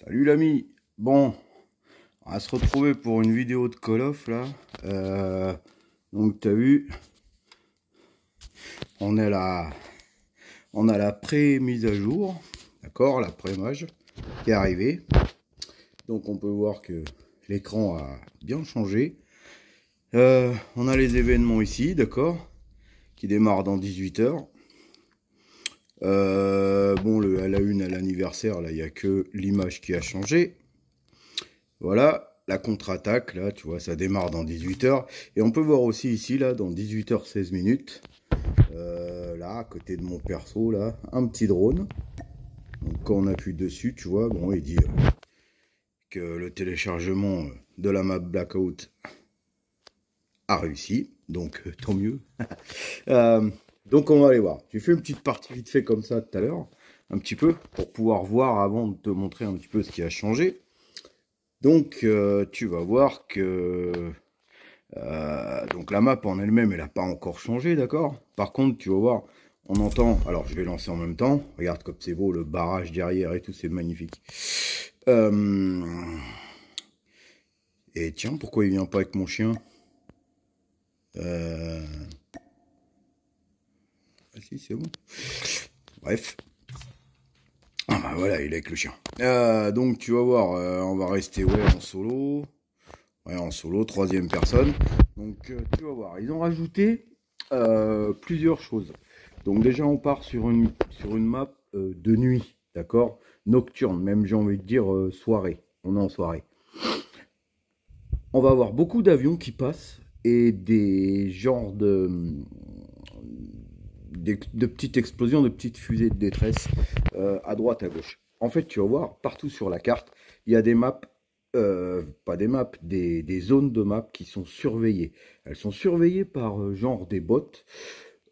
Salut l'ami. Bon, on va se retrouver pour une vidéo de Call of là. Donc t'as vu, on a la pré-mise à jour, d'accord, la pré-mage qui est arrivée. Donc on peut voir que l'écran a bien changé. On a les événements ici, d'accord, qui démarrent dans 18 h. Bon, à la une, à l'anniversaire, là, il n'y a que l'image qui a changé. Voilà, la contre-attaque, là, tu vois, ça démarre dans 18 h. Et on peut voir aussi ici, là, dans 18 h 16 minutes, là, à côté de mon perso, là, un petit drone. Donc, quand on appuie dessus, tu vois, bon, il dit que le téléchargement de la map Blackout a réussi. Donc, tant mieux. Donc, on va aller voir. J'ai fait une petite partie vite fait comme ça tout à l'heure, un petit peu, pour pouvoir voir avant de te montrer un petit peu ce qui a changé. Donc, tu vas voir que donc la map en elle-même, elle n'a pas encore changé, d'accord? Par contre, tu vas voir, on entend... Alors, je vais lancer en même temps. Regarde comme c'est beau, le barrage derrière et tout, c'est magnifique. Et tiens, pourquoi il vient pas avec mon chien? Ah si, c'est bon. Bref. Ah bah voilà, il est avec le chien. Donc tu vas voir, on va rester en solo. Ouais, en solo, troisième personne. Donc tu vas voir, ils ont rajouté plusieurs choses. Donc déjà on part sur une map de nuit, d'accord, nocturne, même j'ai envie de dire soirée. On est en soirée. On va avoir beaucoup d'avions qui passent et des genres de petites explosions, de petites fusées de détresse à droite, à gauche. En fait, tu vas voir, partout sur la carte, il y a des maps, pas des maps, des zones de maps qui sont surveillées. Elles sont surveillées par genre des bots,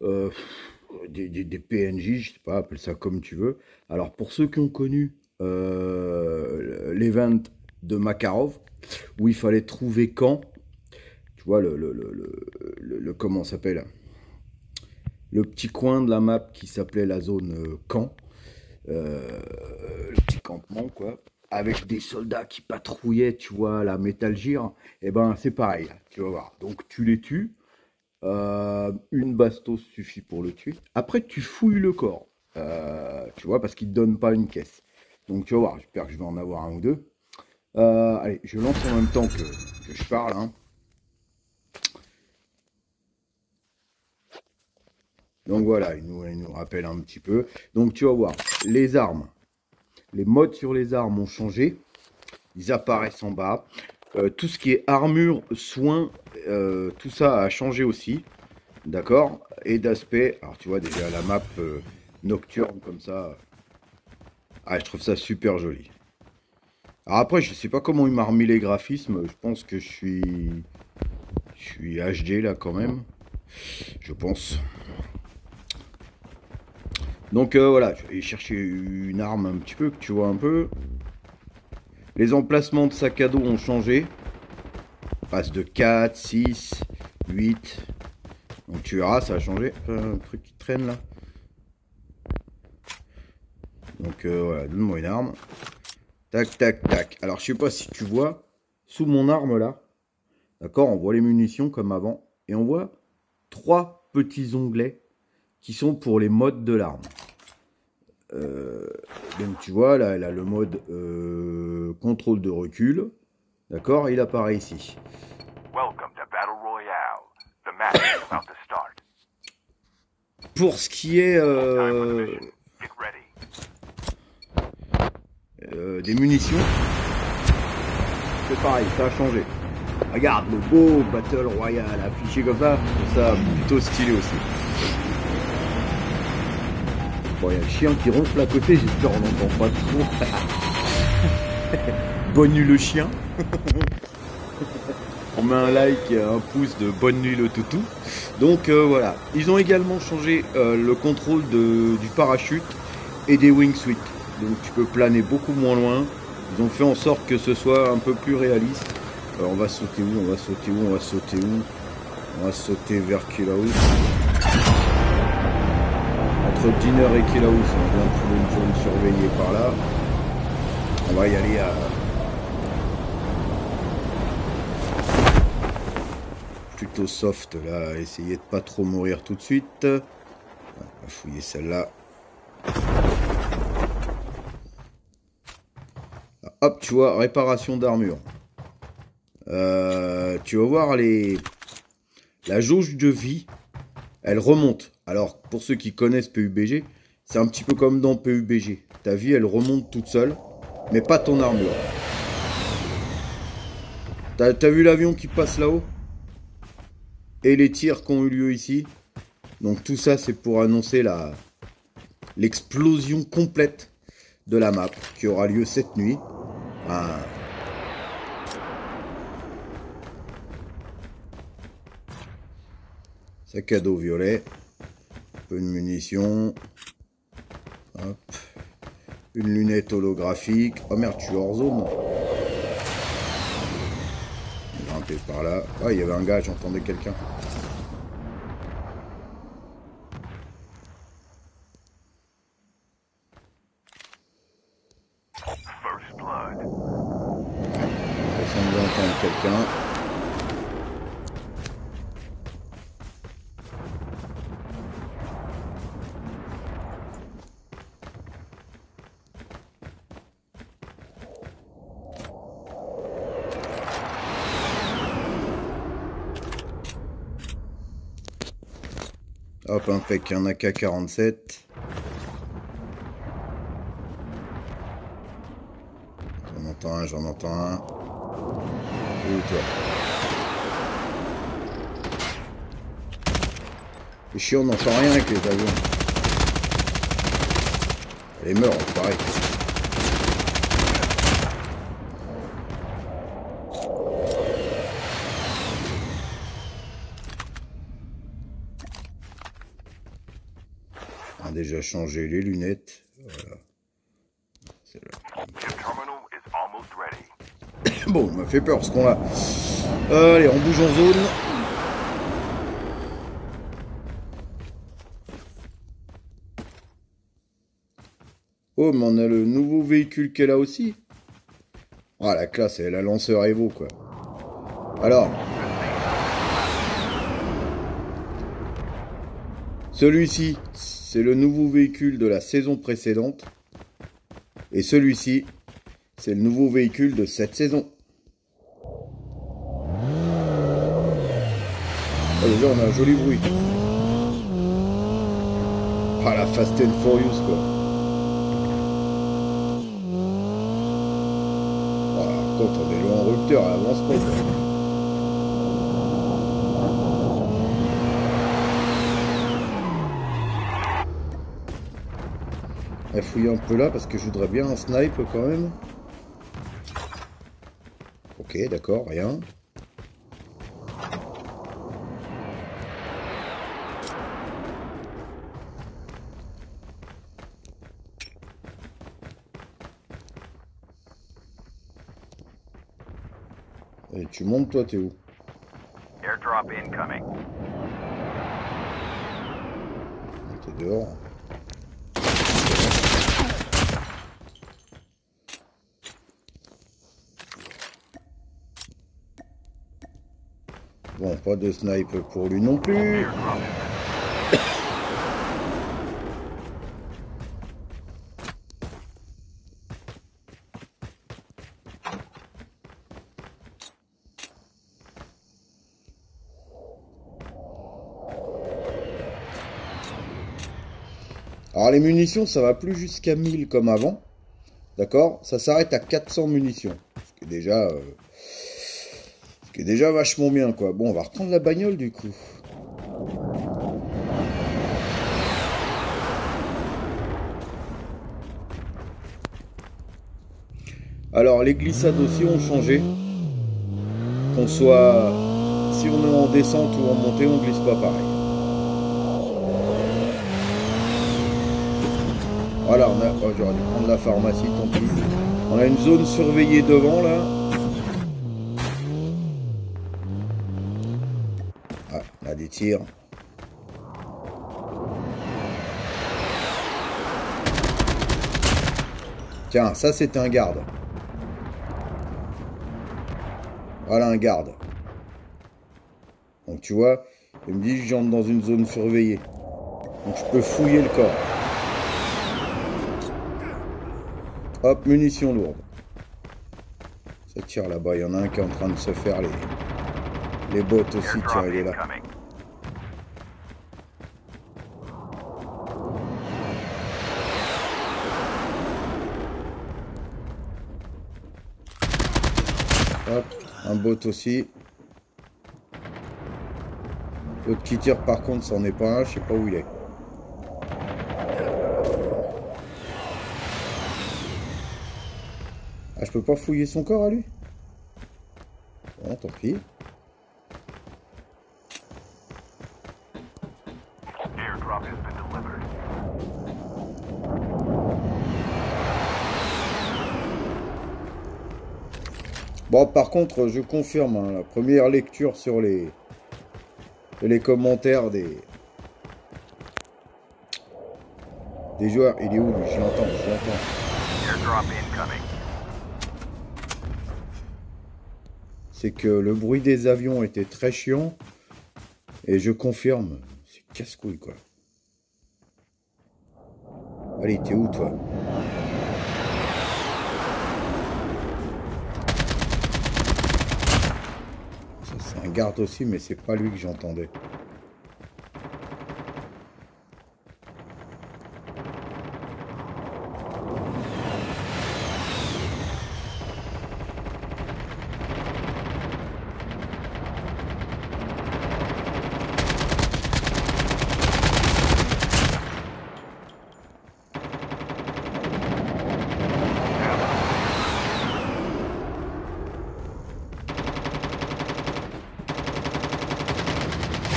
des PNJ, je sais pas, appelle ça comme tu veux. Alors, pour ceux qui ont connu l'event de Makarov, où il fallait trouver quand, tu vois, comment ça s'appelle, le petit coin de la map qui s'appelait la zone camp, le petit campement quoi, avec des soldats qui patrouillaient, tu vois, la Metal Gear, et ben c'est pareil, tu vas voir. Donc tu les tues, une bastos suffit pour le tuer. Après tu fouilles le corps, tu vois, parce qu'il te donne pas une caisse. Donc tu vas voir, j'espère que je vais en avoir un ou deux. Allez, je lance en même temps que je parle, hein. Donc voilà, il nous rappelle un petit peu. Donc tu vas voir, les armes, les modes sur les armes ont changé. Ils apparaissent en bas. Tout ce qui est armure, soins, tout ça a changé aussi. D'accord? Et d'aspect, alors tu vois déjà la map nocturne comme ça. Ah, je trouve ça super joli. Alors après, je sais pas comment il m'a remis les graphismes. Je pense que je suis HD là quand même. Je pense. Donc voilà, je vais chercher une arme un petit peu, que tu vois un peu. Les emplacements de sac à dos ont changé. On passe de 4, 6, 8. Donc tu verras, ça a changé. Un truc qui traîne là. Donc voilà, donne-moi une arme. Tac, tac, tac. Alors je sais pas si tu vois, sous mon arme là, d'accord, on voit les munitions comme avant. Et on voit 3 petits onglets qui sont pour les modes de l'arme. Donc tu vois, là, elle a le mode contrôle de recul. D'accord, il apparaît ici. Pour ce qui est des munitions, c'est pareil, ça a changé. Regarde le beau Battle Royale affiché comme ça, c'est ça plutôt stylé aussi. Bon, il y a le chien qui ronfle à côté, j'espère on n'entend pas trop. Bonne nuit le chien. On met un like, un pouce de bonne nuit le toutou. Donc voilà, ils ont également changé le contrôle du parachute et des wingsuits. Donc tu peux planer beaucoup moins loin. Ils ont fait en sorte que ce soit un peu plus réaliste. Alors on va sauter où? On va sauter où? On va sauter où? On va sauter vers Killahouse. Entre Dinner et Killahouse, on vient de trouver une zone surveillée par là. On va y aller à... plutôt soft là, essayer de pas trop mourir tout de suite. On va fouiller celle-là. Hop, tu vois, réparation d'armure. Tu vas voir la jauge de vie, elle remonte. Alors, pour ceux qui connaissent PUBG, c'est un petit peu comme dans PUBG. Ta vie, elle remonte toute seule, mais pas ton armure. T'as vu l'avion qui passe là-haut? Et les tirs qui ont eu lieu ici. Donc tout ça, c'est pour annoncer l'explosion complète de la map qui aura lieu cette nuit. Ah. Sac à dos violet. Un peu de munitions. Hop. Une lunette holographique. Oh merde, je suis hors zone. Grimper par là. Ah, il y avait un gars, j'entendais quelqu'un. On semble entendre quelqu'un. Hop, impec, un AK-47. J'en entends un. Où toi? C'est chiant, on n'entend rien avec les avions. Les meurt, pareil. On a déjà changé les lunettes. Voilà. Bon, on m'a fait peur ce qu'on a. Allez, on bouge en zone. Oh, mais on a le nouveau véhicule qu'elle a aussi. Ah, la classe, c'est la lanceur Evo, quoi. Alors. Celui-ci, c'est le nouveau véhicule de la saison précédente. Et celui-ci, c'est le nouveau véhicule de cette saison. Oh, déjà, on a un joli bruit. Ah, la Fast and Furious, quoi. Oh, par contre, on est loin en rupteur, elle avance pas, quoi. Elle fouille un peu là, parce que je voudrais bien un snipe, quand même. Ok, d'accord, rien. Et tu montes, toi, t'es où? Airdrop incoming. T'es dehors. Bon, pas de snipe pour lui non plus. Alors les munitions, ça va plus jusqu'à 1000 comme avant. D'accord? Ça s'arrête à 400 munitions. Ce qui est déjà vachement bien, quoi. Bon, on va reprendre la bagnole, du coup. Alors, les glissades aussi ont changé. Qu'on soit... Si on est en descente ou en montée, on glisse pas pareil. Voilà, on a... Oh, j'aurais dû prendre la pharmacie, tant pis. On a une zone surveillée devant, là. Ah, on a des tirs. Tiens, ça, c'est un garde. Voilà un garde. Donc tu vois, il me dit que j'entre dans une zone surveillée. Donc je peux fouiller le corps. Hop, munitions lourdes. Ça tire là-bas, il y en a un qui est en train de se faire les bottes aussi, tiens, Airdrop il est là. incoming. Hop, un bot aussi. L'autre qui tire par contre, c'en est pas un, je sais pas où il est. Ah, je peux pas fouiller son corps à lui? Bon, tant pis. Airdrop has been delivered. Bon, par contre, je confirme, hein, la première lecture sur les commentaires des joueurs. Il est où lui? Je l'entends, je l'entends. Airdrop incoming. C'est que le bruit des avions était très chiant. Et je confirme, c'est casse-couille quoi. Allez, t'es où toi? Ça c'est un garde aussi, mais c'est pas lui que j'entendais.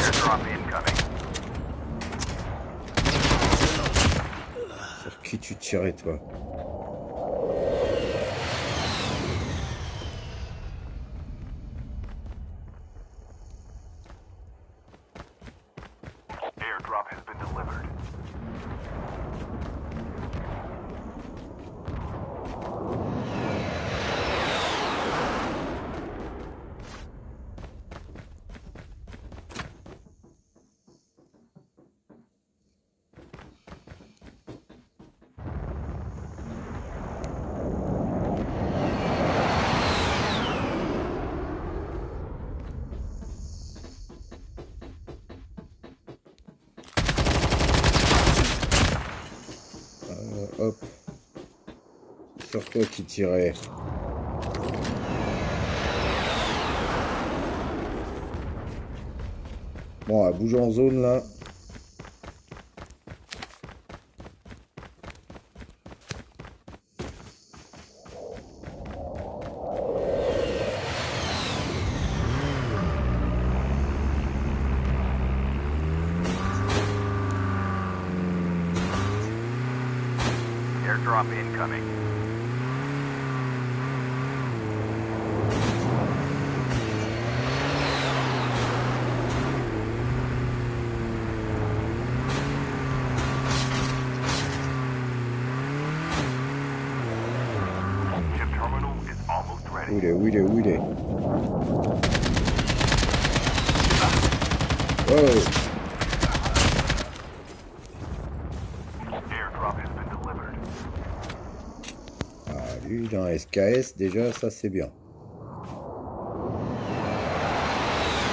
Airdrop incoming. Sur qui tu tirais toi? Airdrop has been delivered. Hop. Sur toi qui tirait. Bon, elle bouge en zone là. Airdrop incoming. Chip terminal is almost ready. Où il est? Où il est? Où il est? Oh! Airdrop has been delivered. Ah, lui, il est en SKS, déjà, ça c'est bien.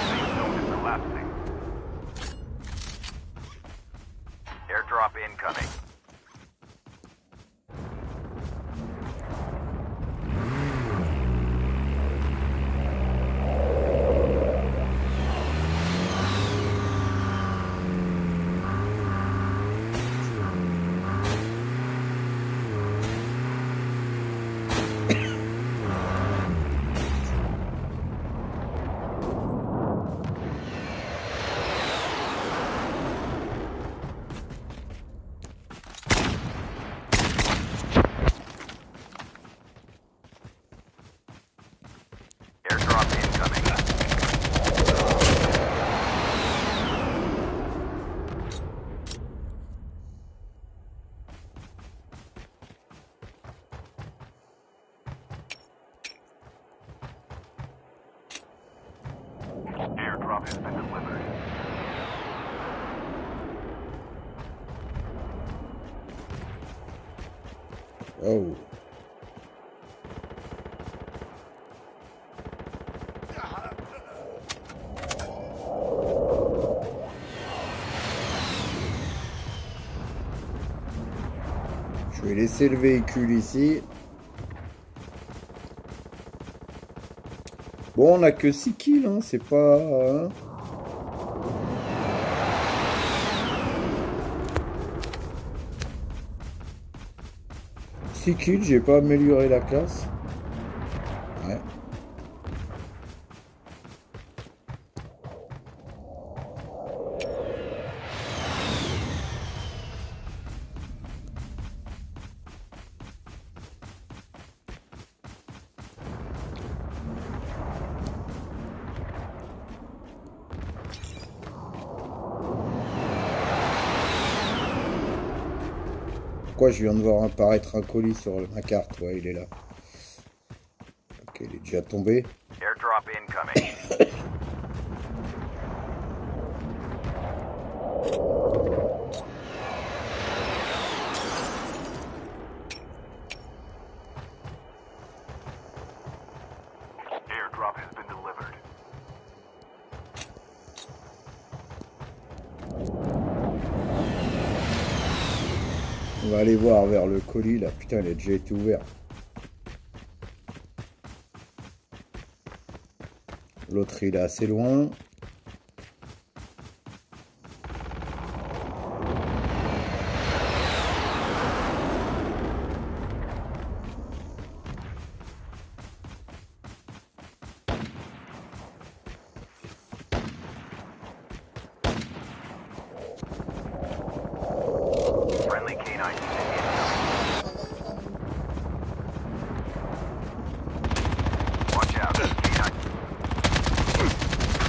Safe zone is collapsing. Airdrop incoming. Oh. Je vais laisser le véhicule ici. Bon, on a que 6 kills, hein, c'est pas... hein. Kills, j'ai pas amélioré la classe. Ouais. Pourquoi je viens de voir apparaître un colis sur ma carte? Ouais, il est là. Ok, il est déjà tombé. Airdrop incoming. Airdrop has been delivered. On va aller voir vers le colis là. Putain, il a déjà été ouvert. L'autre, il est assez loin. Friendly K9 unit incoming. Watch out. K9.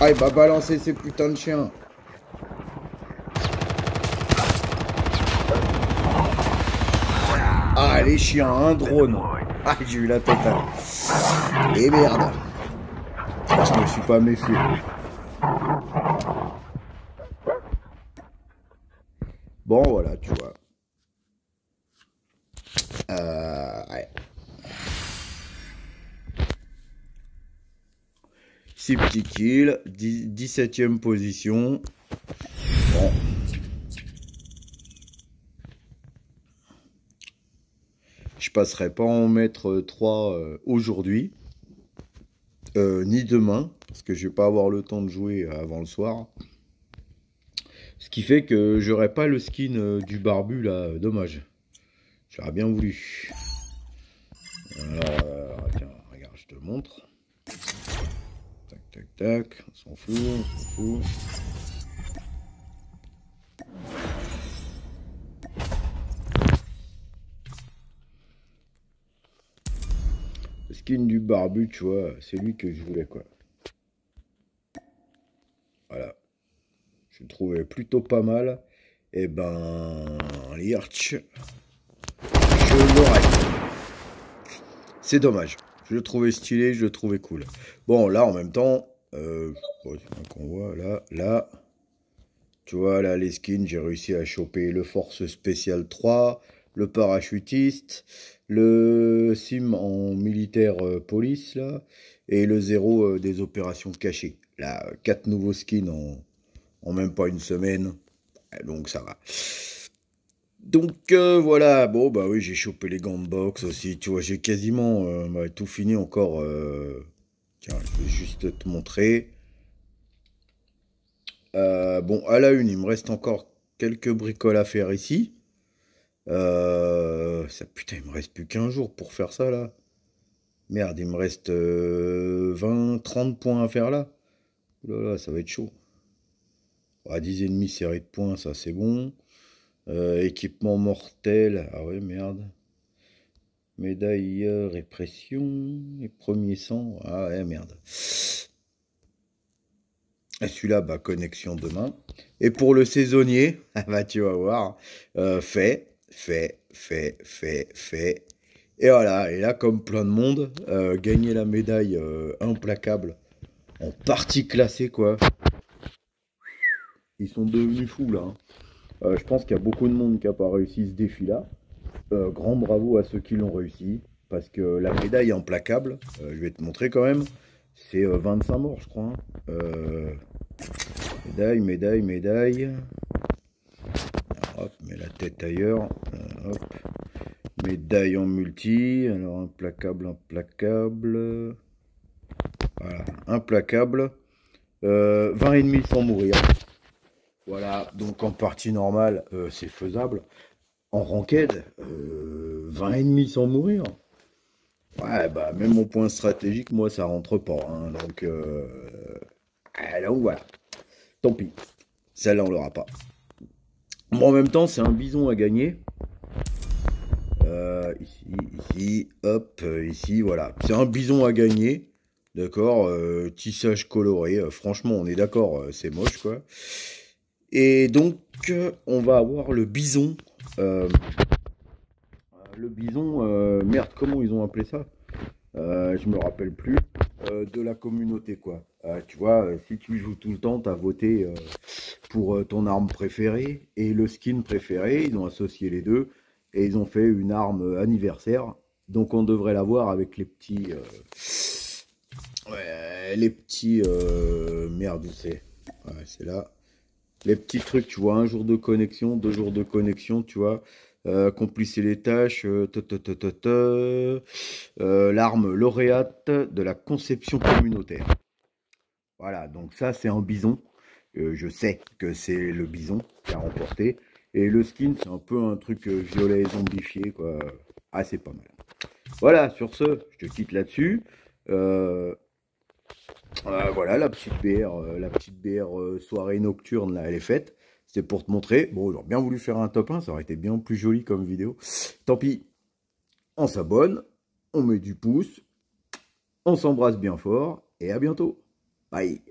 Ah, il va balancer ces putains de chiens. Ah, les chiens, un drone. Ah, j'ai eu la totale. Et merde. Je me suis pas méfié. Bon, voilà, tu vois. Ouais. 6 petits kills, 17e position. Bon. Je passerai pas en mettre 3 aujourd'hui. Ni demain. Parce que je vais pas avoir le temps de jouer avant le soir. Ce qui fait que j'aurai pas le skin du barbu là. Dommage. J'aurais bien voulu. Alors, tiens, regarde, je te montre. Tac, tac, tac. On s'en fout, on s'en fout. Le skin du barbu, tu vois, c'est lui que je voulais, quoi. Voilà. Je le trouvais plutôt pas mal. Et ben, l'Hirch, je l'aurais. C'est dommage. Je le trouvais stylé, je le trouvais cool. Bon, là, en même temps, qu'on voit, là, tu vois, là, les skins, j'ai réussi à choper le Force Spécial 3, le parachutiste, le sim en militaire police, là, et le 0 des opérations cachées. Là, 4 nouveaux skins en même pas une semaine, donc ça va. Donc voilà, bon bah oui, j'ai chopé les gants de boxe aussi, tu vois, j'ai quasiment tout fini encore. Tiens, je vais juste te montrer. Bon, à la une, il me reste encore quelques bricoles à faire ici. Putain, il me reste plus qu'un jour pour faire ça là. Merde, il me reste 20, 30 points à faire là. Ouh là là, ça va être chaud. À 10,5 série de points, ça c'est bon. Équipement mortel. Ah ouais, merde. Médaille répression. Et premier sang. Ah ouais, merde. Et celui-là, bah, connexion demain. Et pour le saisonnier, bah, tu vas voir. Fait. Et voilà. Et là, comme plein de monde, gagner la médaille implacable en partie classée, quoi. Ils sont devenus fous, là. Hein. Je pense qu'il y a beaucoup de monde qui n'a pas réussi ce défi-là. Grand bravo à ceux qui l'ont réussi. Parce que la médaille est implacable. Je vais te montrer quand même. C'est 25 morts, je crois. Hein. Médaille, médaille, médaille. Alors, hop, mets la tête ailleurs. Hop. Médaille en multi. Alors, implacable, implacable. Voilà, implacable. 20 ennemis sans mourir. Voilà, donc en partie normale, c'est faisable. En ranked, 20 ennemis sans mourir. Ouais, bah, même mon point stratégique, moi, ça rentre pas. Hein, donc, voilà. Tant pis. Celle-là, on l'aura pas. Bon, en même temps, c'est un bison à gagner. Ici, hop, ici, voilà. C'est un bison à gagner. D'accord, tissage coloré. Franchement, on est d'accord, c'est moche, quoi. Et donc, on va avoir le bison. Merde, comment ils ont appelé ça? Je me rappelle plus. De la communauté, quoi. Tu vois, si tu joues tout le temps, tu as voté pour ton arme préférée et le skin préféré. Ils ont associé les deux et ils ont fait une arme anniversaire. Donc on devrait l'avoir avec les petits... merde, où c'est? Ouais, c'est là. Les petits trucs, tu vois, 1 jour de connexion, 2 jours de connexion, tu vois. Accomplissez les tâches, l'arme lauréate de la conception communautaire. Voilà, donc ça c'est un bison. Je sais que c'est le bison qui a remporté. Et le skin, c'est un peu un truc violet zombifié, quoi. Ah, c'est pas mal. Voilà, sur ce, je te quitte là-dessus. Voilà, la petite BR soirée nocturne, là, elle est faite. C'était pour te montrer. Bon, j'aurais bien voulu faire un top 1, ça aurait été bien plus joli comme vidéo. Tant pis, on s'abonne, on met du pouce, on s'embrasse bien fort, et à bientôt. Bye.